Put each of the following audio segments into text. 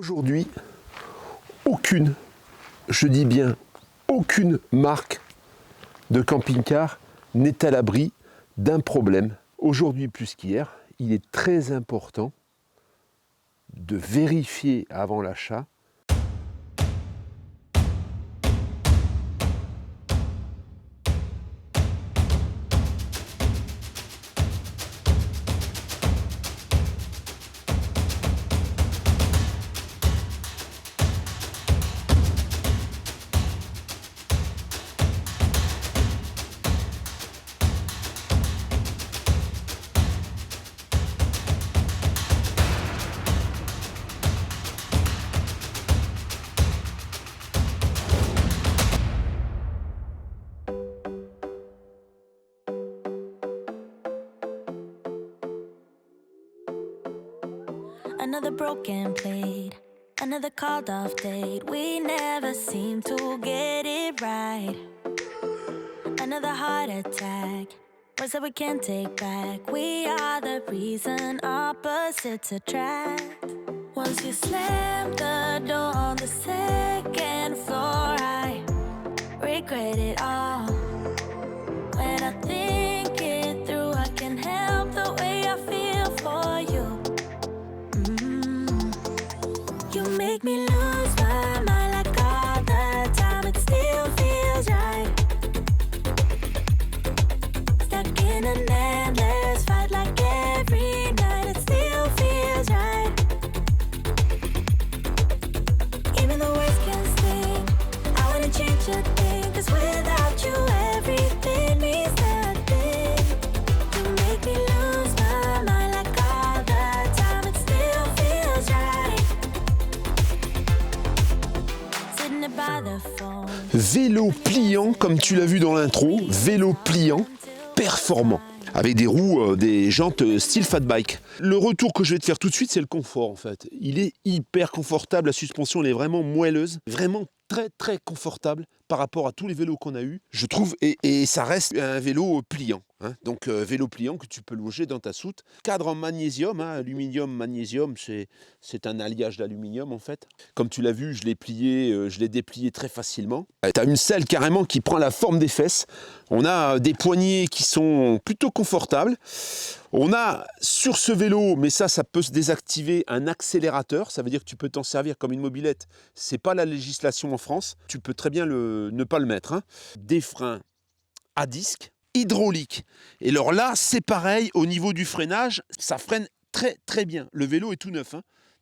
Aujourd'hui, aucune, je dis bien aucune marque de camping-car n'est à l'abri d'un problème. Aujourd'hui plus qu'hier, il est très important de vérifier avant l'achat Another broken plate, another called off date. We never seem to get it right. Another heart attack, words that we can't take back. We are the reason opposites attract. Once you slam the door on the second floor, I regret it all. When I think it through, I can't help the way I feel for you. You make me lose my mind like all the time. It still feels right. Stuck in an endless fight like every night. It still feels right. Even the words can sting. I wouldn't change a thing, 'cause without you everything means nothing. You make me lose my mind like all the time. It still feels right. Vélo pliant, comme tu l'as vu dans l'intro, vélo pliant, performant, avec des roues, des jantes style fat bike. Le retour que je vais te faire tout de suite, c'est le confort en fait. Il est hyper confortable, la suspension elle est vraiment moelleuse, vraiment très confortable par rapport à tous les vélos qu'on a eu, je trouve, et ça reste un vélo pliant. Donc vélo pliant que tu peux loger dans ta soute. Cadre en magnésium, aluminium, magnésium, c'est un alliage d'aluminium en fait. Comme tu l'as vu, je l'ai déplié très facilement. Tu as une selle carrément qui prend la forme des fesses. On a des poignées qui sont plutôt confortables. On a sur ce vélo, mais ça peut se désactiver, un accélérateur. Ça veut dire que tu peux t'en servir comme une mobilette. C'est pas la législation en France. Tu peux très bien ne pas le mettre. Des freins à disque, hydraulique. Et alors là, c'est pareil, au niveau du freinage, ça freine très bien. Le vélo est tout neuf,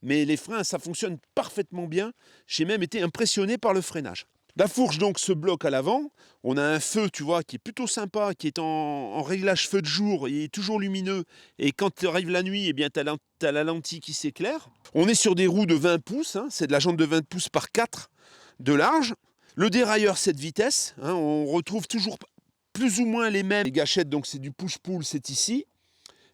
mais les freins, ça fonctionne parfaitement bien. J'ai même été impressionné par le freinage. La fourche donc se bloque à l'avant. On a un feu, tu vois, qui est plutôt sympa, qui est en réglage feu de jour, il est toujours lumineux. Et quand arrive la nuit, eh bien, tu as la lentille qui s'éclaire. On est sur des roues de 20 pouces, c'est de la jante de 20 pouces par 4 de large. Le dérailleur 7 vitesses, on retrouve toujours plus ou moins les mêmes. Les gâchettes, donc c'est du push-pull, c'est ici.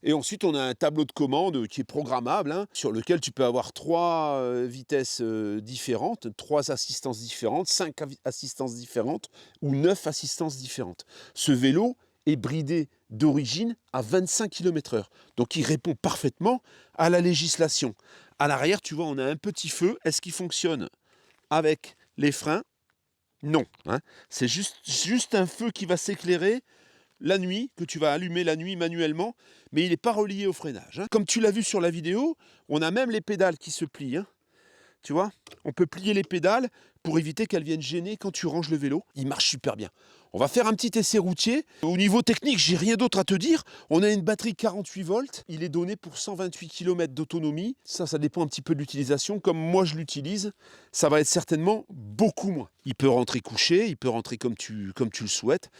Et ensuite, on a un tableau de commande qui est programmable, sur lequel tu peux avoir 3 vitesses différentes, 3 assistances différentes, 5 assistances différentes ou 9 assistances différentes. Ce vélo est bridé d'origine à 25 km/h. Donc, il répond parfaitement à la législation. À l'arrière, tu vois, on a un petit feu. Est-ce qu'il fonctionne avec les freins? Non. C'est juste un feu qui va s'éclairer la nuit, que tu vas allumer la nuit manuellement, mais il n'est pas relié au freinage. Comme tu l'as vu sur la vidéo, on a même les pédales qui se plient. Tu vois, on peut plier les pédales pour éviter qu'elles viennent gêner quand tu ranges le vélo. Il marche super bien. On va faire un petit essai routier. Au niveau technique, j'ai rien d'autre à te dire. On a une batterie 48 volts. Il est donné pour 128 km d'autonomie. Ça dépend un petit peu de l'utilisation. Comme moi, je l'utilise, ça va être certainement beaucoup moins. Il peut rentrer couché, il peut rentrer comme tu le souhaites.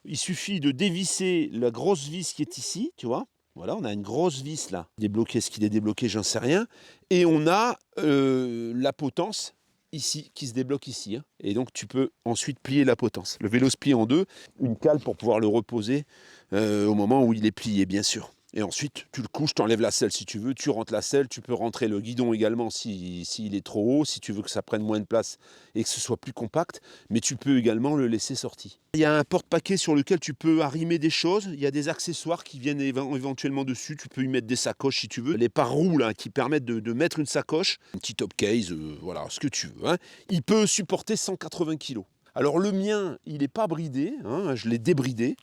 Il suffit de dévisser la grosse vis qui est ici, tu vois. Voilà, on a une grosse vis là. Débloquer, ce qu'il est débloqué, j'en sais rien. Et on a la potence ici, qui se débloque ici. Et donc, tu peux ensuite plier la potence. Le vélo se plie en deux. Une cale pour pouvoir le reposer au moment où il est plié, bien sûr. Et ensuite, tu le couches, tu enlèves la selle si tu veux, tu rentres la selle, tu peux rentrer le guidon également s'il est trop haut, si tu veux que ça prenne moins de place et que ce soit plus compact, mais tu peux également le laisser sorti. Il y a un porte-paquet sur lequel tu peux arrimer des choses, il y a des accessoires qui viennent éventuellement dessus, tu peux y mettre des sacoches si tu veux, les parois là, qui permettent de mettre une sacoche, un petit top case, voilà, ce que tu veux. Hein. Il peut supporter 180 kg. Alors le mien, il n'est pas bridé, hein, je l'ai débridé.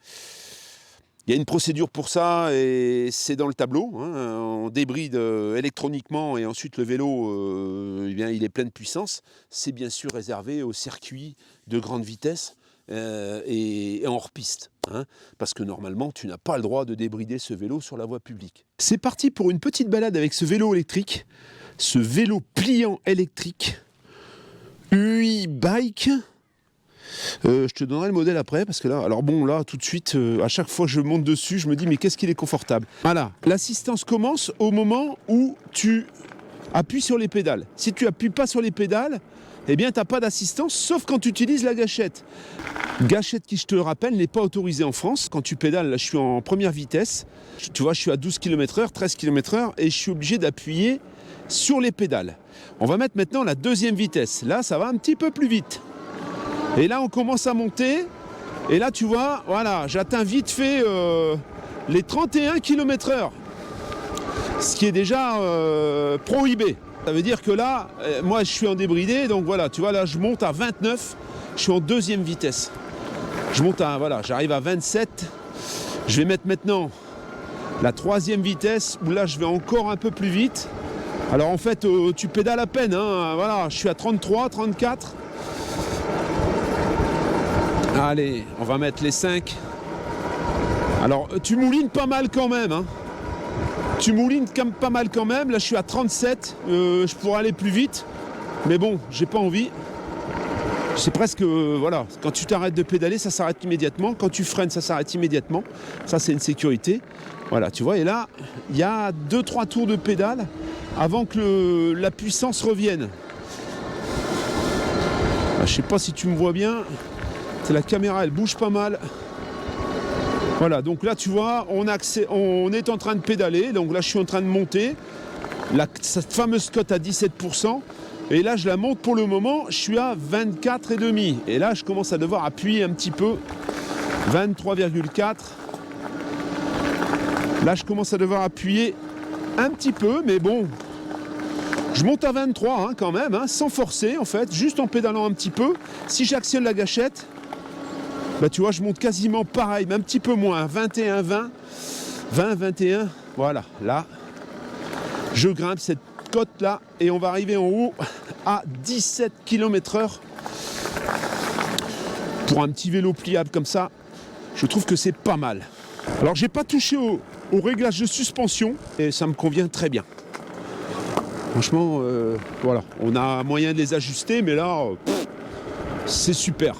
Il y a une procédure pour ça et c'est dans le tableau. Hein. On débride électroniquement et ensuite le vélo, eh bien, il est plein de puissance. C'est bien sûr réservé aux circuits de grande vitesse et en hors-piste. Hein, parce que normalement, tu n'as pas le droit de débrider ce vélo sur la voie publique. C'est parti pour une petite balade avec ce vélo électrique, ce vélo pliant électrique, UI Bike. Je te donnerai le modèle après parce que là, alors bon là tout de suite, à chaque fois que je monte dessus, je me dis mais qu'est-ce qu'il est confortable. Voilà, l'assistance commence au moment où tu appuies sur les pédales. Si tu appuies pas sur les pédales, eh bien tu n'as pas d'assistance sauf quand tu utilises la gâchette. Gâchette qui, je te rappelle, n'est pas autorisée en France. Quand tu pédales, là je suis en première vitesse, tu vois je suis à 12 km/h, 13 km/h et je suis obligé d'appuyer sur les pédales. On va mettre maintenant la deuxième vitesse. Là ça va un petit peu plus vite. Et là, on commence à monter. Et là, tu vois, voilà, j'atteins vite fait les 31 km/h. Ce qui est déjà prohibé. Ça veut dire que là, moi, je suis en débridé. Donc voilà, tu vois, là, je monte à 29. Je suis en deuxième vitesse. Je monte à, voilà, j'arrive à 27. Je vais mettre maintenant la troisième vitesse où là, je vais encore un peu plus vite. Alors en fait, tu pédales à peine. Hein, voilà, je suis à 33, 34. Allez, on va mettre les 5. Alors, tu moulines pas mal quand même. Hein. Tu moulines pas mal quand même. Là, je suis à 37. Je pourrais aller plus vite. Mais bon, j'ai pas envie. C'est presque... voilà. Quand tu t'arrêtes de pédaler, ça s'arrête immédiatement. Quand tu freines, ça s'arrête immédiatement. Ça, c'est une sécurité. Voilà, tu vois. Et là, il y a 2-3 tours de pédale avant que la puissance revienne. Je sais pas si tu me vois bien. La caméra, elle bouge pas mal. Voilà, donc là, tu vois, on est en train de pédaler. Donc là, je suis en train de monter. Cette fameuse cote à 17%. Et là, je la monte pour le moment. Je suis à 24,5. Et là, je commence à devoir appuyer un petit peu. 23,4. Là, je commence à devoir appuyer un petit peu. Mais bon, je monte à 23 hein, quand même, hein, sans forcer en fait. Juste en pédalant un petit peu. Si j'actionne la gâchette... Bah tu vois, je monte quasiment pareil, mais un petit peu moins, 21, 20, 20, 21, voilà, là, je grimpe cette côte-là et on va arriver en haut à 17 km/h. Pour un petit vélo pliable comme ça, je trouve que c'est pas mal. Alors, j'ai pas touché au réglage de suspension et ça me convient très bien. Franchement, voilà, on a moyen de les ajuster, mais là, c'est super.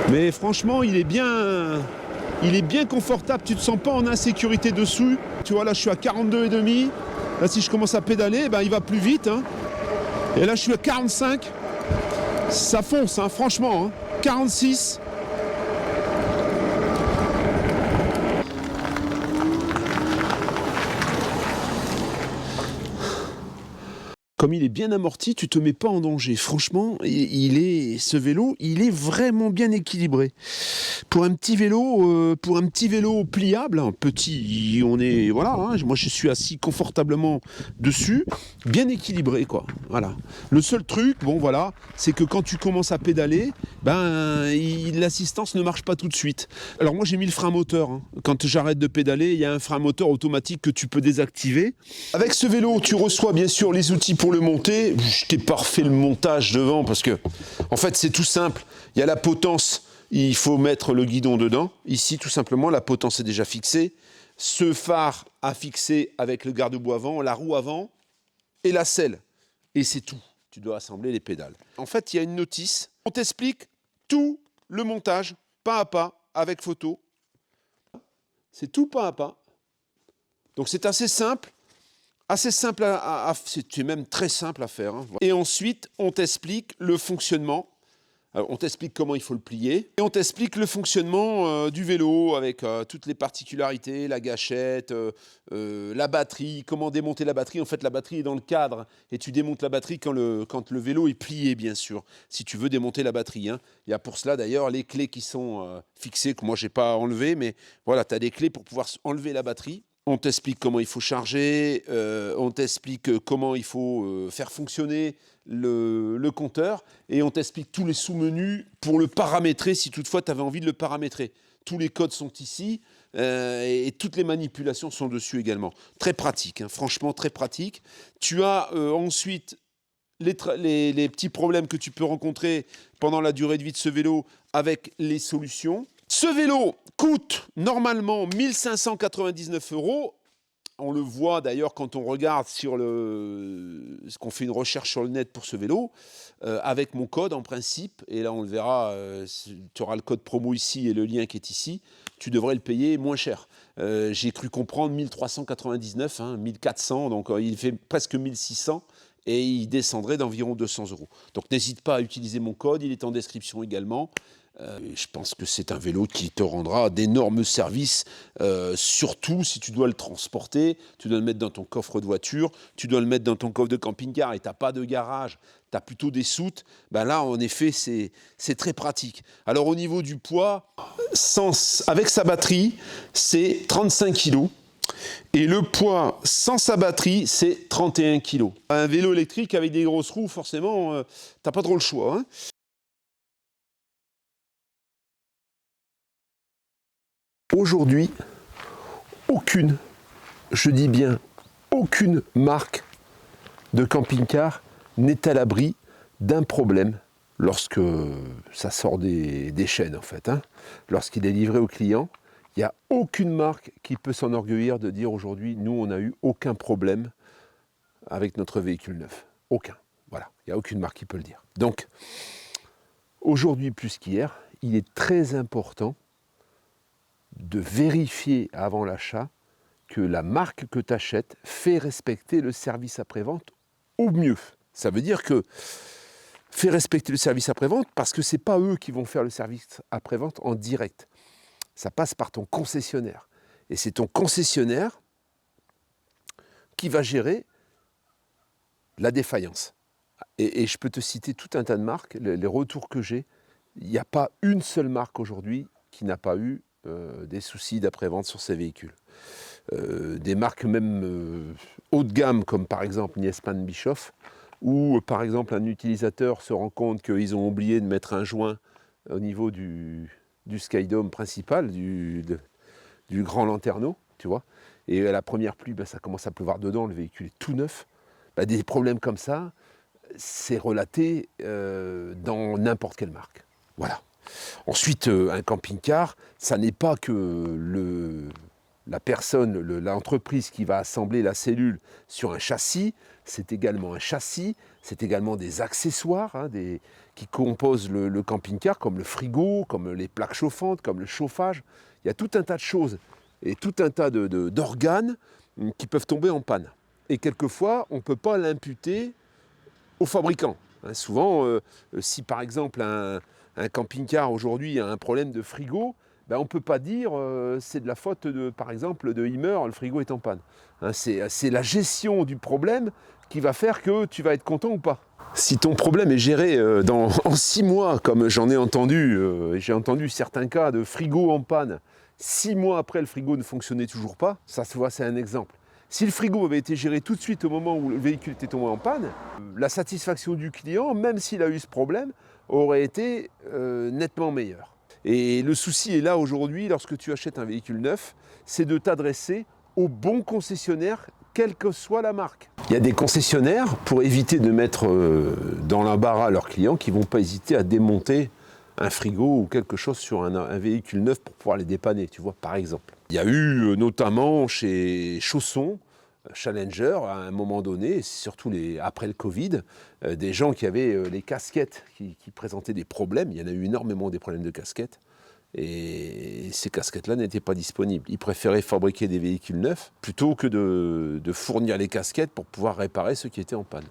Mais franchement, il est bien confortable. Tu ne te sens pas en insécurité dessus. Tu vois, là, je suis à 42,5. Là, si je commence à pédaler, ben, il va plus vite. Hein. Et là, je suis à 45. Ça fonce, hein, franchement. Hein. 46. Comme il est bien amorti, tu te mets pas en danger. Franchement, ce vélo, il est vraiment bien équilibré. Pour un petit vélo pliable, un petit, on est, voilà, hein, moi je suis assis confortablement dessus, bien équilibré, quoi. Voilà. Le seul truc, bon voilà, c'est que quand tu commences à pédaler, ben l'assistance ne marche pas tout de suite. Alors moi j'ai mis le frein moteur. Hein. Quand j'arrête de pédaler, il y a un frein moteur automatique que tu peux désactiver. Avec ce vélo, tu reçois bien sûr les outils pour le monter. Je t'ai pas refait le montage devant parce que, en fait, c'est tout simple. Il y a la potence. Il faut mettre le guidon dedans. Ici, tout simplement, la potence est déjà fixée. Ce phare à fixer avec le garde-boue avant, la roue avant et la selle. Et c'est tout. Tu dois assembler les pédales. En fait, il y a une notice. On t'explique tout le montage, pas à pas, avec photo. C'est tout pas à pas. Donc, c'est assez simple. C'est même très simple à faire. Hein. Et ensuite, on t'explique le fonctionnement. On t'explique comment il faut le plier et on t'explique le fonctionnement du vélo avec toutes les particularités, la gâchette, la batterie, comment démonter la batterie. En fait, la batterie est dans le cadre et tu démontes la batterie quand le vélo est plié, bien sûr, si tu veux démonter la batterie. Hein. Il y a pour cela d'ailleurs les clés qui sont fixées, que moi je n'ai pas enlevées, mais voilà, tu as des clés pour pouvoir enlever la batterie. On t'explique comment il faut charger, on t'explique comment il faut faire fonctionner le compteur et on t'explique tous les sous-menus pour le paramétrer si toutefois tu avais envie de le paramétrer. Tous les codes sont ici et toutes les manipulations sont dessus également. Très pratique, hein, franchement très pratique. Tu as ensuite les petits problèmes que tu peux rencontrer pendant la durée de vie de ce vélo avec les solutions. Ce vélo coûte normalement 1 599 €. On le voit d'ailleurs quand on regarde sur ce qu'on fait une recherche sur le net pour ce vélo, avec mon code en principe, et là on le verra, tu auras le code promo ici et le lien qui est ici, tu devrais le payer moins cher. J'ai cru comprendre 1 399, 1 400, donc il fait presque 1 600 et il descendrait d'environ 200 €. Donc n'hésite pas à utiliser mon code, il est en description également. Je pense que c'est un vélo qui te rendra d'énormes services, surtout si tu dois le transporter, tu dois le mettre dans ton coffre de voiture, tu dois le mettre dans ton coffre de camping-car et tu n'as pas de garage, tu as plutôt des soutes, ben là en effet c'est très pratique. Alors au niveau du poids, avec sa batterie, c'est 35 kg. Et le poids sans sa batterie, c'est 31 kg. Un vélo électrique avec des grosses roues, forcément, t'as pas trop le choix. Hein. Aujourd'hui, aucune, je dis bien aucune marque de camping-car n'est à l'abri d'un problème lorsque ça sort des chaînes en fait. Hein. Lorsqu'il est livré au client, il n'y a aucune marque qui peut s'enorgueillir de dire aujourd'hui, nous on n'a eu aucun problème avec notre véhicule neuf. Aucun. Voilà, il n'y a aucune marque qui peut le dire. Donc, aujourd'hui plus qu'hier, il est très important de vérifier avant l'achat que la marque que tu achètes fait respecter le service après-vente au mieux. Ça veut dire que fait respecter le service après-vente parce que ce n'est pas eux qui vont faire le service après-vente en direct. Ça passe par ton concessionnaire. Et c'est ton concessionnaire qui va gérer la défaillance. Et je peux te citer tout un tas de marques, les retours que j'ai. Il n'y a pas une seule marque aujourd'hui qui n'a pas eu des soucis d'après-vente sur ses véhicules. Des marques même haut de gamme, comme par exemple Niespan Bischoff, où par exemple un utilisateur se rend compte qu'ils ont oublié de mettre un joint au niveau du skydome principal, du grand lanterneau, tu vois. Et à la première pluie, ça commence à pleuvoir dedans, le véhicule est tout neuf. Des problèmes comme ça, c'est relaté dans n'importe quelle marque. Voilà. Ensuite, un camping-car, ça n'est pas que la personne, l'entreprise qui va assembler la cellule sur un châssis, c'est également un châssis, c'est également des accessoires qui composent le camping-car, comme le frigo, comme les plaques chauffantes, comme le chauffage. Il y a tout un tas de choses et tout un tas d'organes qui peuvent tomber en panne. Et quelquefois, on ne peut pas l'imputer au fabricant. Souvent, si par exemple un camping-car aujourd'hui a un problème de frigo, on ne peut pas dire c'est de la faute par exemple de Himmer, le frigo est en panne. C'est la gestion du problème qui va faire que tu vas être content ou pas. Si ton problème est géré en 6 mois, comme j'en ai entendu, j'ai entendu certains cas de frigo en panne, 6 mois après le frigo ne fonctionnait toujours pas, ça se voit, c'est un exemple. Si le frigo avait été géré tout de suite au moment où le véhicule était tombé en panne, la satisfaction du client, même s'il a eu ce problème, aurait été nettement meilleure. Et le souci est là aujourd'hui, lorsque tu achètes un véhicule neuf, c'est de t'adresser au bon concessionnaire, quelle que soit la marque. Il y a des concessionnaires, pour éviter de mettre dans l'embarras leurs clients, qui ne vont pas hésiter à démonter un frigo ou quelque chose sur un véhicule neuf pour pouvoir les dépanner, tu vois, par exemple. Il y a eu notamment chez Chausson, Challenger, à un moment donné, surtout après le Covid, des gens qui avaient les casquettes qui présentaient des problèmes. Il y en a eu énormément des problèmes de casquettes. Et ces casquettes-là n'étaient pas disponibles. Ils préféraient fabriquer des véhicules neufs plutôt que de fournir les casquettes pour pouvoir réparer ceux qui étaient en panne,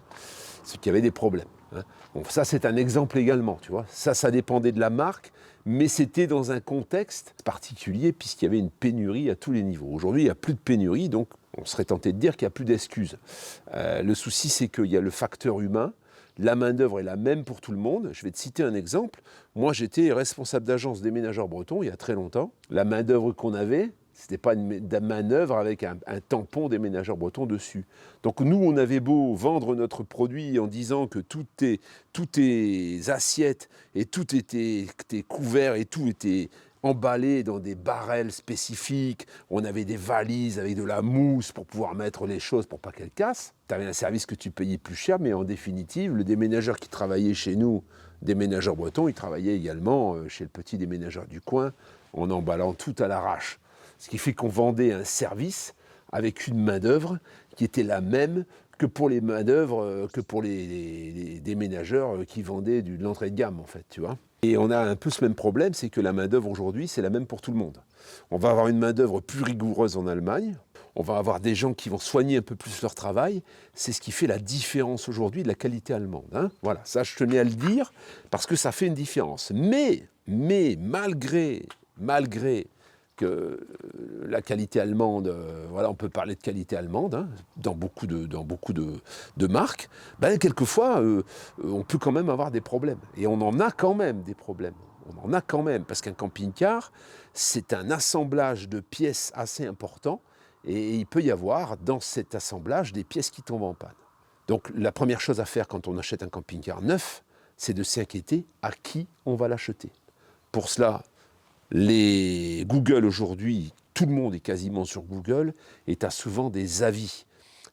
ceux qui avaient des problèmes. Hein. Bon, ça, c'est un exemple également, tu vois. Ça dépendait de la marque, mais c'était dans un contexte particulier puisqu'il y avait une pénurie à tous les niveaux. Aujourd'hui, il n'y a plus de pénurie, donc on serait tenté de dire qu'il n'y a plus d'excuses. Le souci, c'est qu'il y a le facteur humain. La main-d'œuvre est la même pour tout le monde. Je vais te citer un exemple. Moi, j'étais responsable d'agence déménageurs bretons il y a très longtemps. La main-d'œuvre qu'on avait, c'était pas une manœuvre avec un tampon déménageur breton dessus. Donc nous, on avait beau vendre notre produit en disant que toutes tes assiettes et tout était tes couverts et tout était emballé dans des barrels spécifiques. On avait des valises avec de la mousse pour pouvoir mettre les choses pour pas qu'elles cassent. Tu avais un service que tu payais plus cher, mais en définitive, le déménageur qui travaillait chez nous, déménageur breton, il travaillait également chez le petit déménageur du coin en emballant tout à l'arrache. Ce qui fait qu'on vendait un service avec une main-d'œuvre qui était la même que pour les main-d'œuvre, que pour les déménageurs qui vendaient de l'entrée de gamme, en fait, tu vois. Et on a un peu ce même problème, c'est que la main-d'œuvre aujourd'hui, c'est la même pour tout le monde. On va avoir une main-d'œuvre plus rigoureuse en Allemagne, on va avoir des gens qui vont soigner un peu plus leur travail. C'est ce qui fait la différence aujourd'hui de la qualité allemande. Hein. Voilà, ça je tenais à le dire parce que ça fait une différence. Mais malgré que la qualité allemande, voilà, on peut parler de qualité allemande hein, dans beaucoup de marques, ben, quelquefois on peut quand même avoir des problèmes. Et on en a quand même des problèmes. On en a quand même, parce qu'un camping-car, c'est un assemblage de pièces assez important, et il peut y avoir dans cet assemblage des pièces qui tombent en panne. Donc la première chose à faire quand on achète un camping-car neuf, c'est de s'inquiéter à qui on va l'acheter. Pour cela, les Google aujourd'hui, tout le monde est quasiment sur Google, et tu as souvent des avis.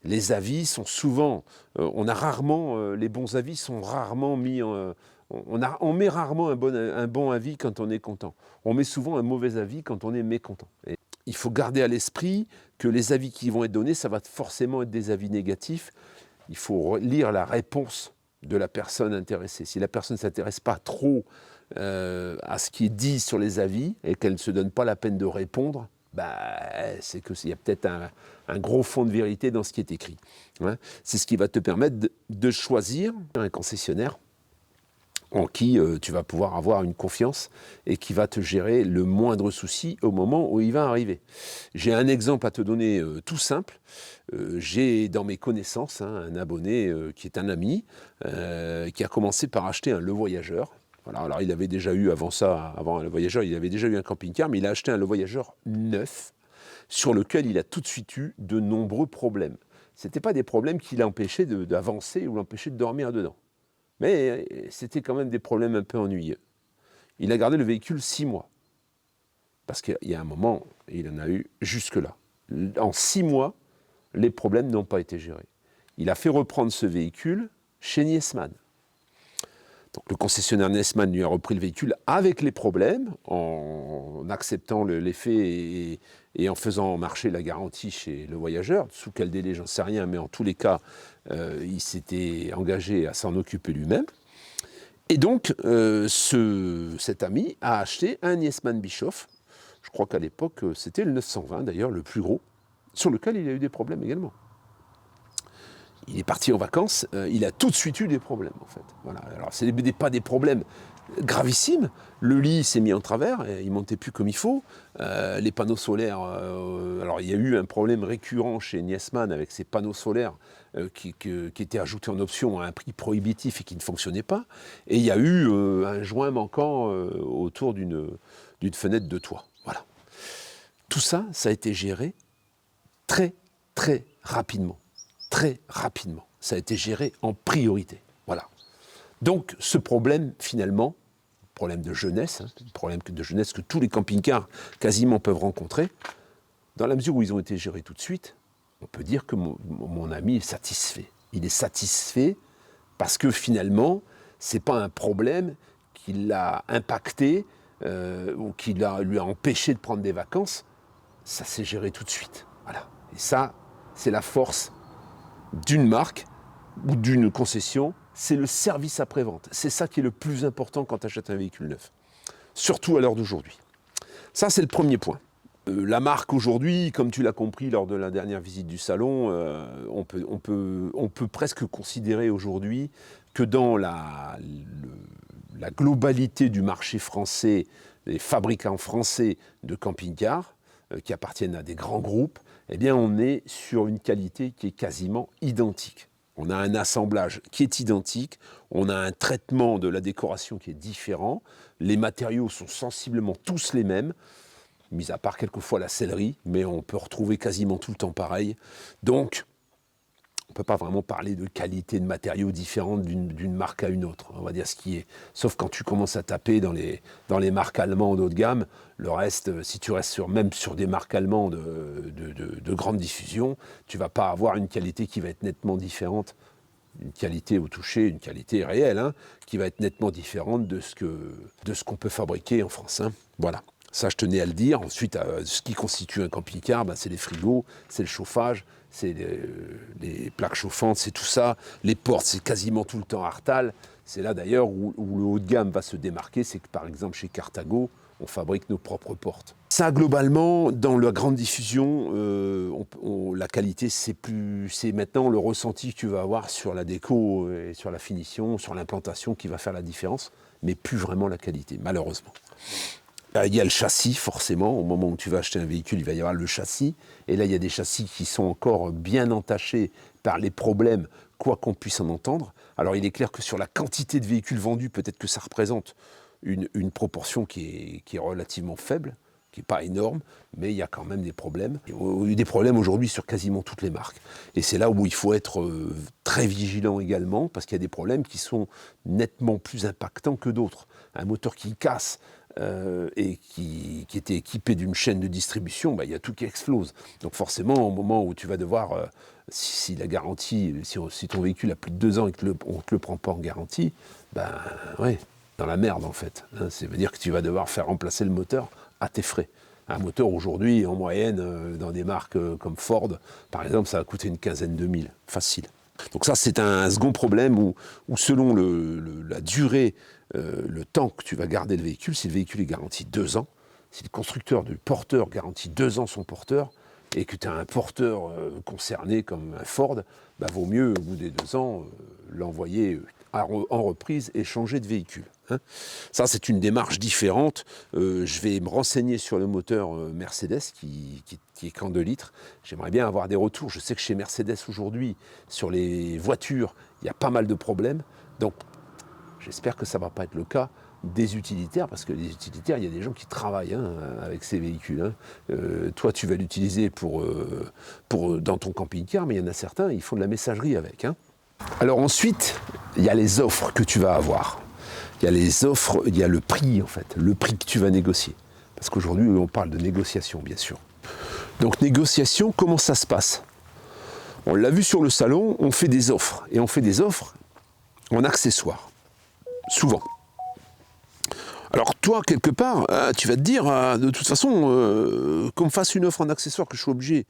Les avis sont souvent, les bons avis sont rarement mis on met rarement un bon avis quand on est content. On met souvent un mauvais avis quand on est mécontent. Et il faut garder à l'esprit que les avis qui vont être donnés, ça va forcément être des avis négatifs. Il faut lire la réponse de la personne intéressée. Si la personne ne s'intéresse pas trop à ce qui est dit sur les avis et qu'elle ne se donne pas la peine de répondre, c'est qu'il y a peut-être un gros fond de vérité dans ce qui est écrit. Hein. C'est ce qui va te permettre de choisir un concessionnaire en qui tu vas pouvoir avoir une confiance et qui va te gérer le moindre souci au moment où il va arriver. J'ai un exemple à te donner tout simple. J'ai dans mes connaissances un abonné qui est un ami qui a commencé par acheter un Le Voyageur. Voilà, alors il avait déjà eu avant Le Voyageur, il avait déjà eu un camping-car, mais il a acheté un Le Voyageur neuf sur lequel il a tout de suite eu de nombreux problèmes. Ce n'étaient pas des problèmes qui l'empêchaient d'avancer ou l'empêchaient de dormir dedans. Mais c'était quand même des problèmes un peu ennuyeux. Il a gardé le véhicule 6 mois. Parce qu'il y a un moment, il en a eu jusque-là. En 6 mois, les problèmes n'ont pas été gérés. Il a fait reprendre ce véhicule chez Niesmann. Donc le concessionnaire Niesmann lui a repris le véhicule avec les problèmes, en acceptant les faits et en faisant marcher la garantie chez le voyageur. Sous quel délai, j'en sais rien, mais en tous les cas, il s'était engagé à s'en occuper lui-même. Et donc, cet ami a acheté un Niesmann Bischoff. Je crois qu'à l'époque, c'était le 920, d'ailleurs, le plus gros, sur lequel il a eu des problèmes également. Il est parti en vacances, il a tout de suite eu des problèmes, en fait. Voilà. Alors, ce n'est pas des problèmes gravissimes. Le lit s'est mis en travers, il ne montait plus comme il faut. Les panneaux solaires, alors il y a eu un problème récurrent chez Niesmann avec ces panneaux solaires qui étaient ajoutés en option à un prix prohibitif et qui ne fonctionnaient pas. Et il y a eu un joint manquant autour d'une fenêtre de toit. Voilà. Tout ça, ça a été géré très, très rapidement. Très rapidement. Ça a été géré en priorité. Voilà. Donc, ce problème, finalement, problème de jeunesse, problème de jeunesse que tous les camping-cars quasiment peuvent rencontrer, dans la mesure où ils ont été gérés tout de suite, on peut dire que mon ami est satisfait. Il est satisfait parce que finalement, ce n'est pas un problème qui l'a impacté ou qui lui a empêché de prendre des vacances. Ça s'est géré tout de suite. Voilà. Et ça, c'est la force d'une marque ou d'une concession, c'est le service après-vente. C'est ça qui est le plus important quand tu achètes un véhicule neuf. Surtout à l'heure d'aujourd'hui. Ça, c'est le premier point. La marque aujourd'hui, comme tu l'as compris lors de la dernière visite du salon, on peut presque considérer aujourd'hui que dans la globalité du marché français, les fabricants français de camping-cars, qui appartiennent à des grands groupes, eh bien on est sur une qualité qui est quasiment identique. On a un assemblage qui est identique, on a un traitement de la décoration qui est différent, les matériaux sont sensiblement tous les mêmes, mis à part quelquefois la sellerie, mais on peut retrouver quasiment tout le temps pareil. Donc, on ne peut pas vraiment parler de qualité de matériaux différente d'une marque à une autre, on va dire ce qui est. Sauf quand tu commences à taper dans les marques allemandes haut de gamme, le reste, si tu restes même sur des marques allemandes de grande diffusion, tu ne vas pas avoir une qualité qui va être nettement différente, une qualité au toucher, une qualité réelle, hein, qui va être nettement différente de ce qu'on peut fabriquer en France. Hein. Voilà. Ça, je tenais à le dire. Ensuite, ce qui constitue un camping-car, c'est les frigos, c'est le chauffage, c'est les plaques chauffantes, c'est tout ça. Les portes, c'est quasiment tout le temps Artal. C'est là d'ailleurs où le haut de gamme va se démarquer. C'est que par exemple chez Carthago, on fabrique nos propres portes. Ça, globalement, dans la grande diffusion, la qualité, c'est maintenant le ressenti que tu vas avoir sur la déco et sur la finition, sur l'implantation qui va faire la différence, mais plus vraiment la qualité, malheureusement. Il y a le châssis, forcément. Au moment où tu vas acheter un véhicule, il va y avoir le châssis. Et là, il y a des châssis qui sont encore bien entachés par les problèmes, quoi qu'on puisse en entendre. Alors, il est clair que sur la quantité de véhicules vendus, peut-être que ça représente une proportion qui est relativement faible, qui n'est pas énorme, mais il y a quand même des problèmes. Il y a eu des problèmes aujourd'hui sur quasiment toutes les marques. Et c'est là où il faut être très vigilant également, parce qu'il y a des problèmes qui sont nettement plus impactants que d'autres. Un moteur qui casse, et qui était équipé d'une chaîne de distribution, il y a tout qui explose. Donc forcément, au moment où tu vas devoir, si la garantie, si ton véhicule a plus de 2 ans et qu'on ne te le prend pas en garantie, ouais, dans la merde en fait. Hein, ça veut dire que tu vas devoir faire remplacer le moteur à tes frais. Un moteur aujourd'hui, en moyenne, dans des marques comme Ford, par exemple, ça va coûter une quinzaine de mille, facile. Donc ça, c'est un second problème où selon la durée, le temps que tu vas garder le véhicule, si le véhicule est garanti 2 ans, si le constructeur du porteur garantit 2 ans son porteur, et que tu as un porteur concerné comme un Ford, vaut mieux, au bout des 2 ans, l'envoyer en reprise et changer de véhicule. Hein. Ça, c'est une démarche différente. Je vais me renseigner sur le moteur Mercedes qui est qu'en 2 litres. J'aimerais bien avoir des retours. Je sais que chez Mercedes aujourd'hui, sur les voitures, il y a pas mal de problèmes. Donc, j'espère que ça ne va pas être le cas des utilitaires, parce que les utilitaires, il y a des gens qui travaillent avec ces véhicules. Hein. Toi, tu vas l'utiliser dans ton camping-car, mais il y en a certains, ils font de la messagerie avec. Hein. Alors ensuite, il y a les offres que tu vas avoir. Il y a les offres, il y a le prix en fait, le prix que tu vas négocier. Parce qu'aujourd'hui, on parle de négociation, bien sûr. Donc négociation, comment ça se passe? On l'a vu sur le salon, on fait des offres. Et on fait des offres en accessoires. Souvent. Alors toi, quelque part, tu vas te dire, de toute façon, qu'on me fasse une offre en accessoires, que je sois obligé,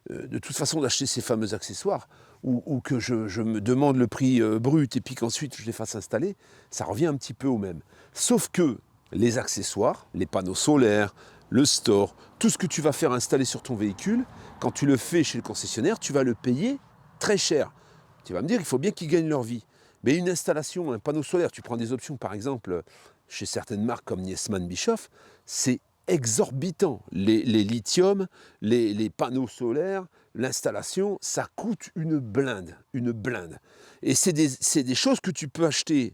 de toute façon, d'acheter ces fameux accessoires, ou que je me demande le prix brut et puis qu'ensuite je les fasse installer, ça revient un petit peu au même. Sauf que les accessoires, les panneaux solaires, le store, tout ce que tu vas faire installer sur ton véhicule, quand tu le fais chez le concessionnaire, tu vas le payer très cher. Tu vas me dire, il faut bien qu'ils gagnent leur vie. Mais une installation, un panneau solaire, tu prends des options, par exemple, chez certaines marques comme Niesmann Bischoff, c'est exorbitant. Les lithium, les panneaux solaires, l'installation, ça coûte une blinde. Et c'est des choses que tu peux acheter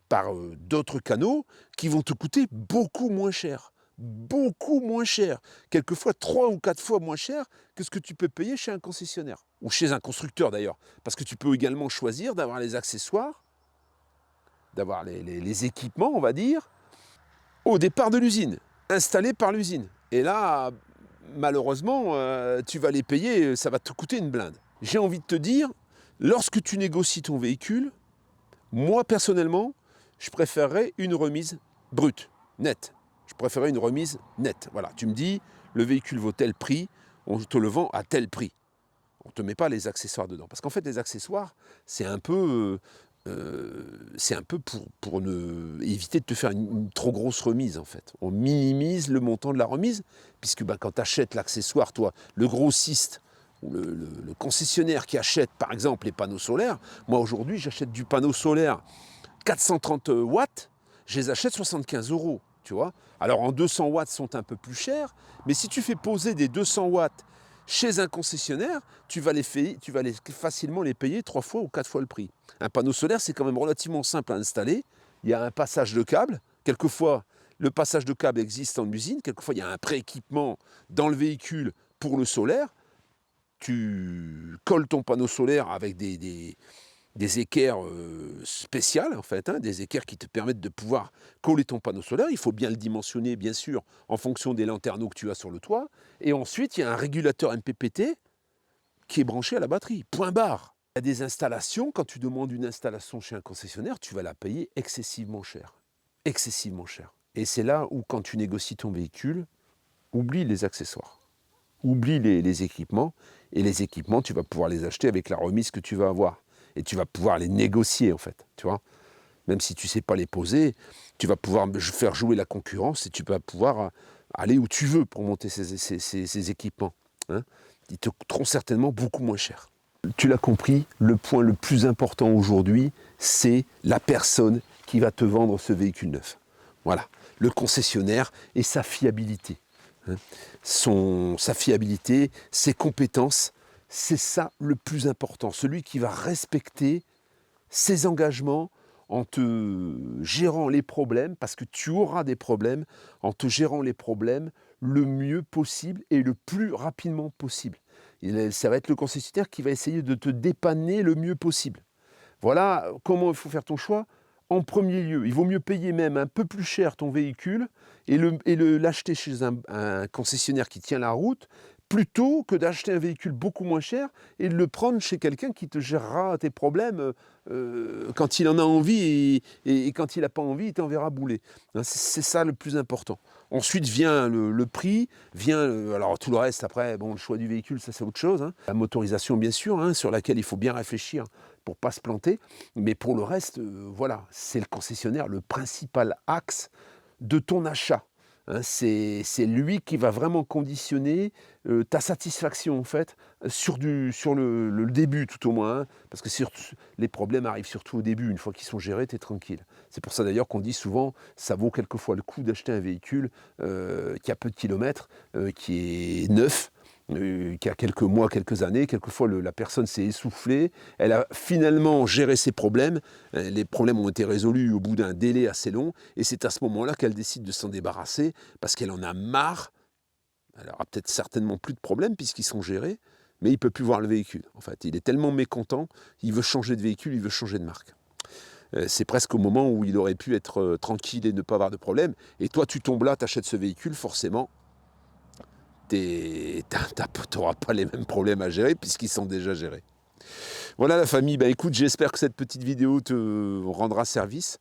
par d'autres canaux qui vont te coûter beaucoup moins cher. Beaucoup moins cher. Quelquefois 3 ou 4 fois moins cher que ce que tu peux payer chez un concessionnaire. Ou chez un constructeur d'ailleurs. Parce que tu peux également choisir d'avoir les accessoires, d'avoir les équipements, on va dire, au départ de l'usine, installés par l'usine. Et là, malheureusement, tu vas les payer, ça va te coûter une blinde. J'ai envie de te dire, lorsque tu négocies ton véhicule, moi personnellement, je préférerais une remise brute, nette. Je préférerais une remise nette. Voilà, tu me dis, le véhicule vaut tel prix, on te le vend à tel prix. On ne te met pas les accessoires dedans. Parce qu'en fait, les accessoires, c'est un peu pour éviter de te faire une trop grosse remise, en fait. On minimise le montant de la remise, puisque quand tu achètes l'accessoire, toi, le grossiste le concessionnaire qui achète par exemple les panneaux solaires, moi aujourd'hui j'achète du panneau solaire 430 watts, je les achète 75 €, tu vois. Alors en 200 watts sont un peu plus chers, mais si tu fais poser des 200 watts chez un concessionnaire, tu vas facilement les payer 3 fois ou 4 fois le prix. Un panneau solaire, c'est quand même relativement simple à installer. Il y a un passage de câble. Quelquefois, le passage de câble existe en usine. Quelquefois, il y a un prééquipement dans le véhicule pour le solaire. Tu colles ton panneau solaire avec des équerres spéciales, en fait, hein, des équerres qui te permettent de pouvoir coller ton panneau solaire. Il faut bien le dimensionner, bien sûr, en fonction des lanterneaux que tu as sur le toit. Et ensuite, il y a un régulateur MPPT qui est branché à la batterie. Point barre. Il y a des installations, quand tu demandes une installation chez un concessionnaire, tu vas la payer excessivement cher. Excessivement cher. Et c'est là où, quand tu négocies ton véhicule, oublie les accessoires. Oublie les équipements. Et les équipements, tu vas pouvoir les acheter avec la remise que tu vas avoir. Et tu vas pouvoir les négocier, en fait, tu vois. Même si tu ne sais pas les poser, tu vas pouvoir faire jouer la concurrence et tu vas pouvoir aller où tu veux pour monter ces équipements. Hein. Ils te coûteront certainement beaucoup moins cher. Tu l'as compris, le point le plus important aujourd'hui, c'est la personne qui va te vendre ce véhicule neuf. Voilà, le concessionnaire et sa fiabilité. Hein. Sa fiabilité, ses compétences, c'est ça le plus important. Celui qui va respecter ses engagements en te gérant les problèmes, parce que tu auras des problèmes, en te gérant les problèmes le mieux possible et le plus rapidement possible. Ça va être le concessionnaire qui va essayer de te dépanner le mieux possible. Voilà comment il faut faire ton choix. En premier lieu, il vaut mieux payer même un peu plus cher ton véhicule et l'acheter chez un concessionnaire qui tient la route, plutôt que d'acheter un véhicule beaucoup moins cher et de le prendre chez quelqu'un qui te gérera tes problèmes quand il en a envie et quand il n'a pas envie, il t'enverra bouler. C'est ça le plus important. Ensuite vient le prix, alors tout le reste après, bon, le choix du véhicule, ça c'est autre chose. Hein. La motorisation bien sûr, hein, sur laquelle il faut bien réfléchir pour ne pas se planter. Mais pour le reste, voilà, c'est le concessionnaire, le principal axe de ton achat. Hein, c'est lui qui va vraiment conditionner ta satisfaction en fait sur le début tout au moins, hein, parce que les problèmes arrivent surtout au début. Une fois qu'ils sont gérés, tu es tranquille. C'est pour ça d'ailleurs qu'on dit souvent ça vaut quelquefois le coup d'acheter un véhicule qui a peu de kilomètres, qui est neuf, qui a quelques mois, quelques années. Quelquefois la personne s'est essoufflée, elle a finalement géré ses problèmes, les problèmes ont été résolus au bout d'un délai assez long, et c'est à ce moment-là qu'elle décide de s'en débarrasser, parce qu'elle en a marre. Elle aura peut-être certainement plus de problèmes puisqu'ils sont gérés, mais il ne peut plus voir le véhicule. En fait, il est tellement mécontent, il veut changer de véhicule, il veut changer de marque. C'est presque au moment où il aurait pu être tranquille et ne pas avoir de problème, et toi tu tombes là, tu achètes ce véhicule, forcément, tu n'auras pas les mêmes problèmes à gérer puisqu'ils sont déjà gérés. Voilà la famille, écoute, j'espère que cette petite vidéo te rendra service.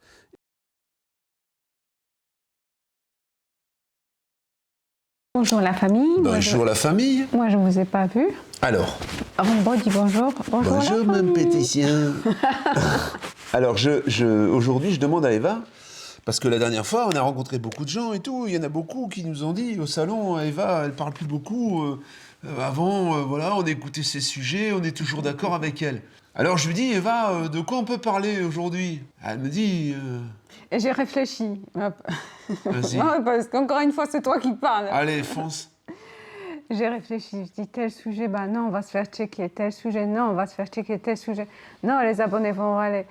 Bonjour la famille. Bonjour la famille. Moi je ne vous ai pas vu. Alors. Bon, dis bonjour. Bonjour mon petit chien. Alors aujourd'hui je demande à Eva, parce que la dernière fois, on a rencontré beaucoup de gens et tout. Il y en a beaucoup qui nous ont dit au salon, Eva, elle parle plus beaucoup. Avant, voilà, on écoutait ses sujets, on est toujours d'accord avec elle. Alors je lui dis, Eva, de quoi on peut parler aujourd'hui? Elle me dit... Et j'ai réfléchi. Vas-y. Non, parce qu'encore une fois, c'est toi qui parles. Allez, fonce. J'ai réfléchi, je dis tel sujet, non, on va se faire checker. Tel sujet, non, on va se faire checker. Tel sujet, non, les abonnés vont râler.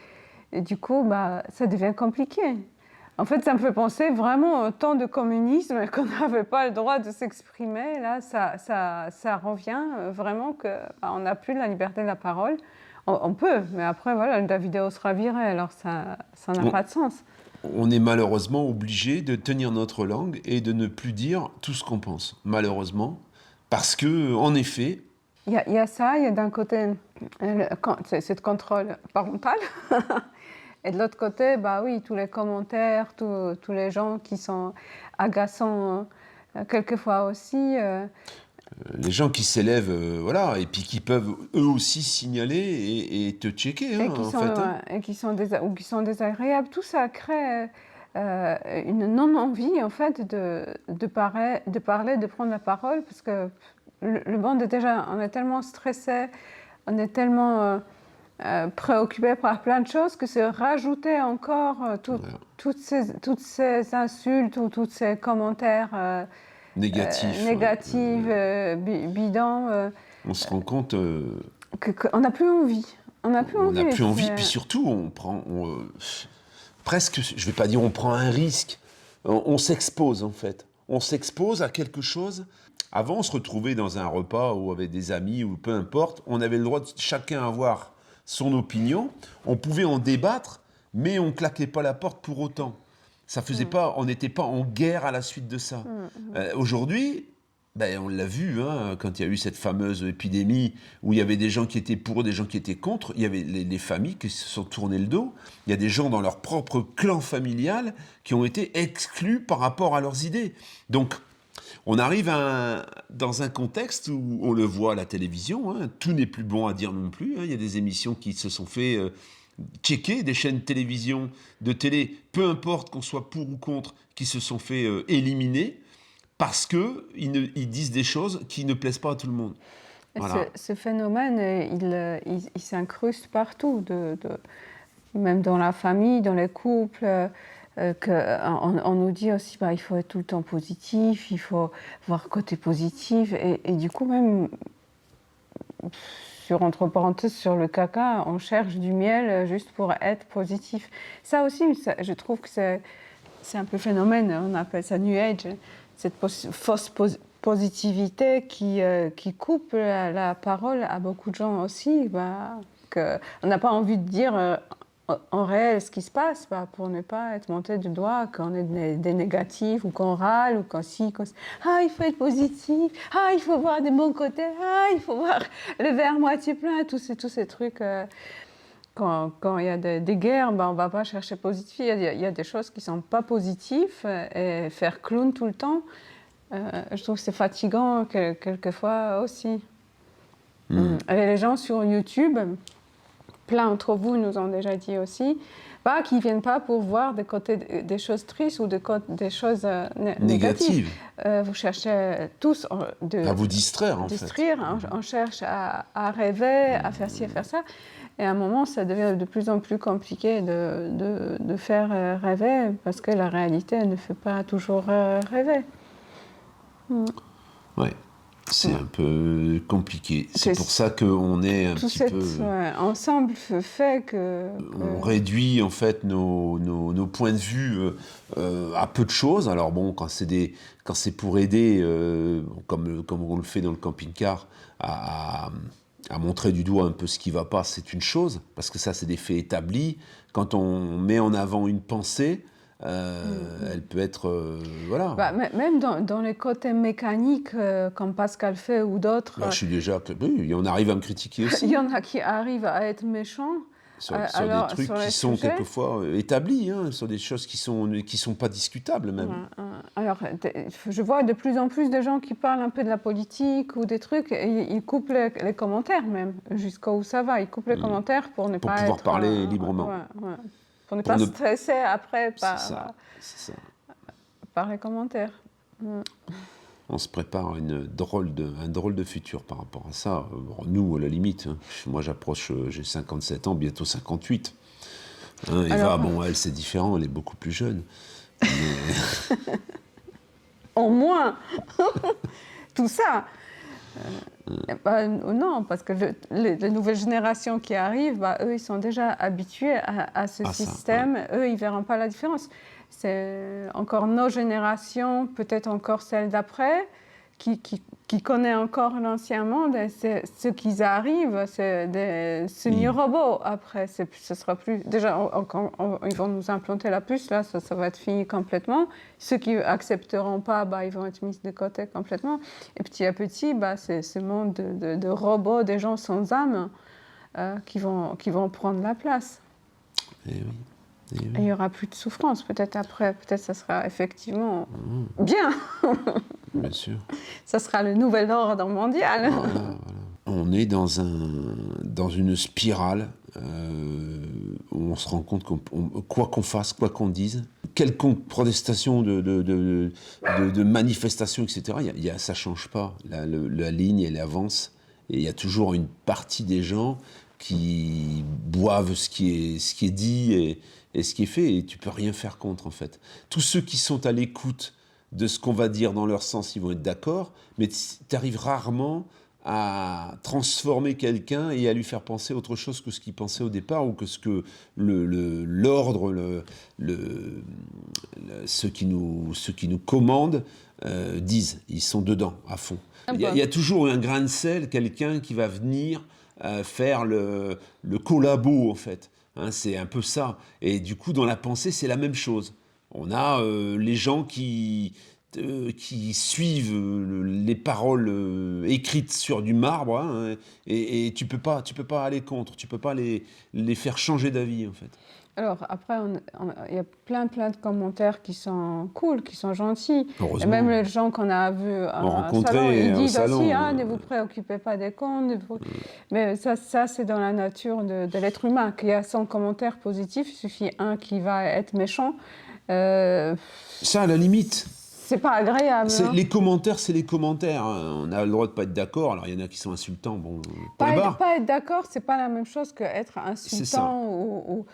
Et du coup, ça devient compliqué. En fait, ça me fait penser vraiment au temps de communisme, qu'on n'avait pas le droit de s'exprimer. Là, ça revient vraiment qu'on n'a plus la liberté de la parole. On peut, mais après, voilà, la vidéo sera virée, alors ça n'a pas de sens. On est malheureusement obligé de tenir notre langue et de ne plus dire tout ce qu'on pense, malheureusement, parce que, en effet... Il y a ça, il y a d'un côté c'est le contrôle parental, et de l'autre côté, oui, tous les commentaires, tous les gens qui sont agaçants, quelquefois aussi... les gens qui s'élèvent, voilà, et puis qui peuvent eux aussi signaler et te checker, hein, et qui sont désagréables. Tout ça crée une non-envie, en fait, de parler, de prendre la parole, parce que le monde est déjà, on est tellement stressé, on est tellement préoccupé par plein de choses que se rajouter encore toutes ces insultes ou tous ces commentaires Négatifs. bidons. On se rend compte qu'on n'a plus envie. On n'a plus envie. Puis surtout, on prend presque, je ne vais pas dire on prend un risque, on s'expose en fait. On s'expose à quelque chose. Avant, on se retrouvait dans un repas ou avec des amis ou peu importe, on avait le droit de chacun avoir son opinion, on pouvait en débattre, mais on ne claquait pas la porte pour autant. Ça faisait pas, on n'était pas en guerre à la suite de ça. Aujourd'hui, on l'a vu, hein, quand il y a eu cette fameuse épidémie où il y avait des gens qui étaient pour, des gens qui étaient contre, il y avait les familles qui se sont tournées le dos, il y a des gens dans leur propre clan familial qui ont été exclus par rapport à leurs idées. Donc, on arrive dans un contexte où on le voit à la télévision, hein, tout n'est plus bon à dire non plus, hein, il y a des émissions qui se sont fait checker, des chaînes de télé, peu importe qu'on soit pour ou contre, qui se sont fait éliminer, parce qu'ils disent des choses qui ne plaisent pas à tout le monde. Voilà. Ce phénomène, il s'incruste partout, même dans la famille, dans les couples. On nous dit aussi il faut être tout le temps positif, il faut voir côté positif. Et du coup, même, entre parenthèses, sur le caca, on cherche du miel juste pour être positif. Ça aussi, je trouve que c'est un peu phénomène, on appelle ça New Age. Cette fausse positivité qui coupe la parole à beaucoup de gens aussi, qu'on n'a pas envie de dire en réel ce qui se passe, pour ne pas être monté du doigt quand on est des négatifs ou qu'on râle ou il faut être positif, il faut voir des bons côtés, il faut voir le verre moitié plein, tous ces trucs. Quand il y a des guerres, on ne va pas chercher positif. Il y a des choses qui ne sont pas positives et faire clown tout le temps, je trouve que c'est fatigant quelquefois aussi. Et les gens sur YouTube, plein d'entre vous nous ont déjà dit aussi, qui ne viennent pas pour voir des choses tristes ou des choses négatives. Vous cherchez tous à vous distraire, en fait. On cherche à rêver, à faire ci, à faire ça. Et à un moment, ça devient de plus en plus compliqué de faire rêver, parce que la réalité ne fait pas toujours rêver. Oui, c'est un peu compliqué. C'est pour ça qu'on est un petit peu... ensemble fait que... On réduit en fait nos points de vue à peu de choses. Alors bon, quand c'est pour aider, comme on le fait dans le camping-car, à montrer du doigt un peu ce qui ne va pas, c'est une chose, parce que ça, c'est des faits établis. Quand on met en avant une pensée, elle peut être... voilà. Même dans les côtés mécaniques, comme Pascal fait ou d'autres... je suis déjà... Oui, on arrive à me critiquer aussi. Il y en a qui arrivent à être méchants. Sur des trucs qui sont quelquefois établis, sur des choses qui sont pas discutables même. Alors, je vois de plus en plus de gens qui parlent un peu de la politique ou des trucs, et ils coupent les commentaires même, jusqu'où ça va. Ils coupent les commentaires pour ne pas pouvoir parler librement. Pour ne pas stresser après par les commentaires. On se prépare un drôle de futur par rapport à ça. Nous, à la limite, moi j'approche, j'ai 57 ans, bientôt 58. Eva, elle c'est différent, elle est beaucoup plus jeune. Mais... En moins tout ça. Non, parce que les nouvelles générations qui arrivent, eux, ils sont déjà habitués à ce système. Ça, eux, ils ne verront pas la différence. C'est encore nos générations, peut-être encore celles d'après, qui connaissent encore l'ancien monde. Et ce qui arrive, c'est des semi-robots. Après, ce sera plus... Déjà, ils vont nous implanter la puce, là, ça va être fini complètement. Ceux qui n'accepteront pas, ils vont être mis de côté complètement. Et petit à petit, c'est ce monde de robots, des gens sans âme, qui vont prendre la place. Et oui. Et il n'y aura plus de souffrance, peut-être après, peut-être ça sera effectivement bien. Bien sûr. Ça sera le nouvel ordre mondial. Voilà. On est dans une spirale où on se rend compte quoi qu'on fasse, quoi qu'on dise, quelconque protestation de manifestation, etc., ça change pas. La ligne, elle avance. Et il y a toujours une partie des gens qui boivent ce qui est dit et ce qui est fait, et tu peux rien faire contre, en fait. Tous ceux qui sont à l'écoute de ce qu'on va dire dans leur sens, ils vont être d'accord, mais tu arrives rarement à transformer quelqu'un et à lui faire penser autre chose que ce qu'il pensait au départ, ou que ce que l'ordre, ceux qui nous commandent disent. Ils sont dedans, à fond. Il y a toujours un grain de sel, quelqu'un qui va venir faire le collabo, en fait. Hein, c'est un peu ça. Et du coup, dans la pensée, c'est la même chose. On a les gens qui suivent les paroles écrites sur du marbre, hein, et tu peux pas aller contre, tu peux pas les faire changer d'avis, en fait. Alors après, il y a plein de commentaires qui sont cool, qui sont gentils. Et même les gens qu'on a vus au salon, ils disent aussi, ne vous préoccupez pas des cons. Mais ça, c'est dans la nature de l'être humain, qu'il y a 100 commentaires positifs, il suffit un qui va être méchant. Ça, à la limite... C'est pas agréable. Les commentaires, c'est les commentaires. On a le droit de pas être d'accord. Alors, il y en a qui sont insultants. Bon, pas être d'accord, c'est pas la même chose qu'être insultant. Ou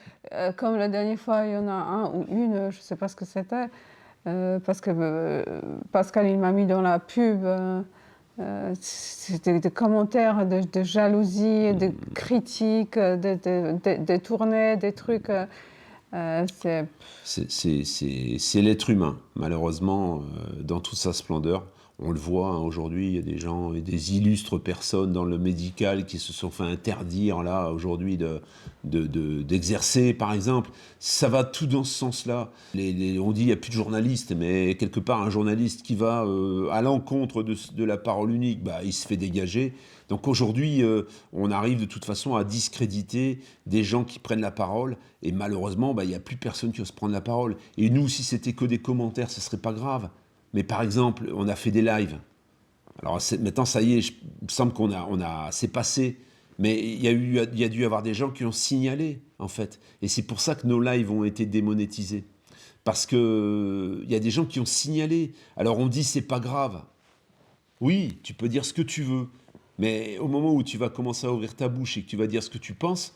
comme la dernière fois, il y en a un ou une, je sais pas ce que c'était, parce que Pascal, il m'a mis dans la pub. C'était des commentaires de jalousie, de critiques, de détournés, des trucs... C'est l'être humain, malheureusement, dans toute sa splendeur. On le voit, hein, aujourd'hui, il y a des gens, des illustres personnes dans le médical qui se sont fait interdire, là, aujourd'hui, d'exercer, par exemple. Ça va tout dans ce sens-là. On dit qu'il n'y a plus de journalistes, mais quelque part, un journaliste qui va à l'encontre de la parole unique, il se fait dégager. Donc aujourd'hui, on arrive de toute façon à discréditer des gens qui prennent la parole, et malheureusement, il n'y a plus personne qui ose prendre la parole. Et nous, si c'était que des commentaires, ce ne serait pas grave. Mais par exemple, on a fait des lives. Alors maintenant, ça y est, il me semble c'est passé. Mais il y a dû y avoir des gens qui ont signalé, en fait. Et c'est pour ça que nos lives ont été démonétisés. Parce qu'il y a des gens qui ont signalé. Alors on dit, c'est pas grave. Oui, tu peux dire ce que tu veux. Mais au moment où tu vas commencer à ouvrir ta bouche et que tu vas dire ce que tu penses,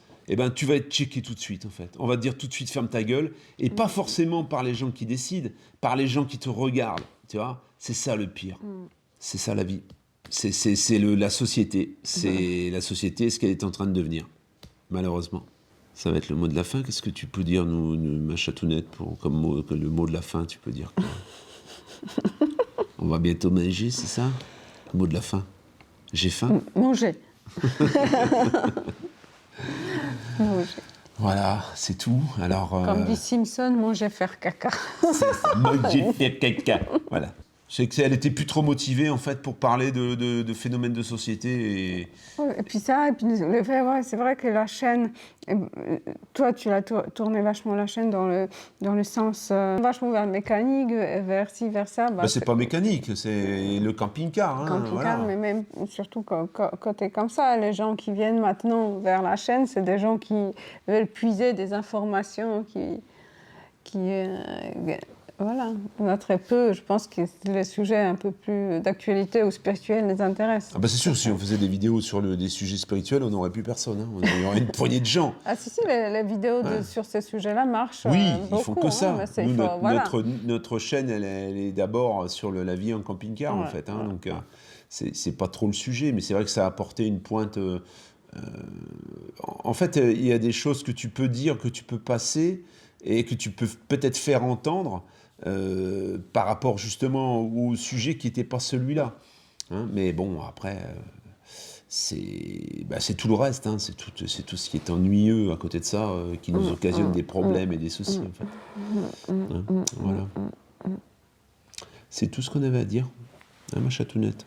tu vas être checké tout de suite, en fait. On va te dire tout de suite, ferme ta gueule. Et pas forcément par les gens qui décident, par les gens qui te regardent. Tu vois, c'est ça le pire. C'est ça la vie. C'est la société. C'est la société, ce qu'elle est en train de devenir, malheureusement. Ça va être le mot de la fin. Qu'est-ce que tu peux dire, ma chatounette, comme le mot de la fin, tu peux dire quoi? On va bientôt manger, c'est ça? Le mot de la fin. J'ai faim. Manger. Manger. Voilà, c'est tout. Alors, comme dit Simpson, manger, faire caca. C'est ça, manger, faire caca. Voilà. Je sais qu'elle était plus trop motivée, en fait, pour parler de phénomènes de société. Et puis ça, c'est vrai que la chaîne, toi, tu l'as tourné vachement la chaîne dans le sens vachement vers le mécanique, vers ci, vers ça. C'est pas mécanique, c'est le camping-car. Hein, camping-car, voilà. Mais même, surtout quand t'es comme ça, les gens qui viennent maintenant vers la chaîne, c'est des gens qui veulent puiser des informations voilà, on a très peu. Je pense que les sujets un peu plus d'actualité ou spirituels les intéressent. C'est sûr, si on faisait des vidéos sur des sujets spirituels, on n'aurait plus personne. Hein. Il y aurait une poignée de gens. Ah si, les vidéos sur ces sujets-là marchent beaucoup. Oui, ils font que ça. Hein, Nous, notre chaîne, elle est d'abord sur la vie en camping-car, en fait. Hein, donc, c'est pas trop le sujet, mais c'est vrai que ça a apporté une pointe... en fait, il y a des choses que tu peux dire, que tu peux passer, et que tu peux peut-être faire entendre... par rapport justement au sujet qui n'était pas celui-là. Hein, mais bon, après, c'est tout le reste, hein, c'est tout ce qui est ennuyeux à côté de ça, qui nous occasionne des problèmes et des soucis, en fait. Hein, voilà. C'est tout ce qu'on avait à dire, hein, ma chatounette.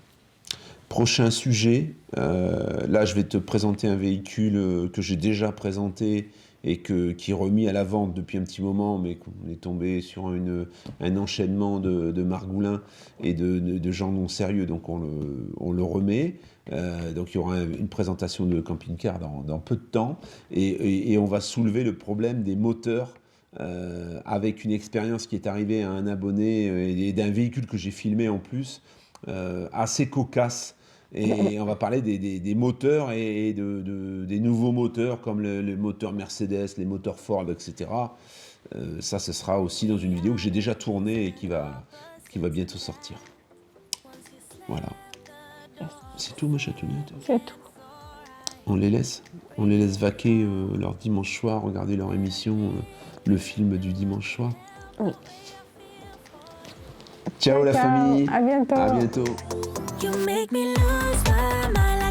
Prochain sujet, là je vais te présenter un véhicule que j'ai déjà présenté et qui est remis à la vente depuis un petit moment, mais qu'on est tombé sur un enchaînement de margoulins et de gens non sérieux, donc on le remet. Donc il y aura une présentation de camping-car dans peu de temps, et on va soulever le problème des moteurs avec une expérience qui est arrivée à un abonné et d'un véhicule que j'ai filmé en plus, assez cocasse. Et on va parler des moteurs et des nouveaux moteurs comme les moteurs Mercedes, les moteurs Ford, etc. Ça, ce sera aussi dans une vidéo que j'ai déjà tournée et qui va bientôt sortir. Voilà. C'est tout, ma chatounette. C'est tout. On les laisse vaquer leur dimanche soir, regarder leur émission, le film du dimanche soir. Oui. Ciao la famille. À bientôt. À bientôt. You make me lose my mind.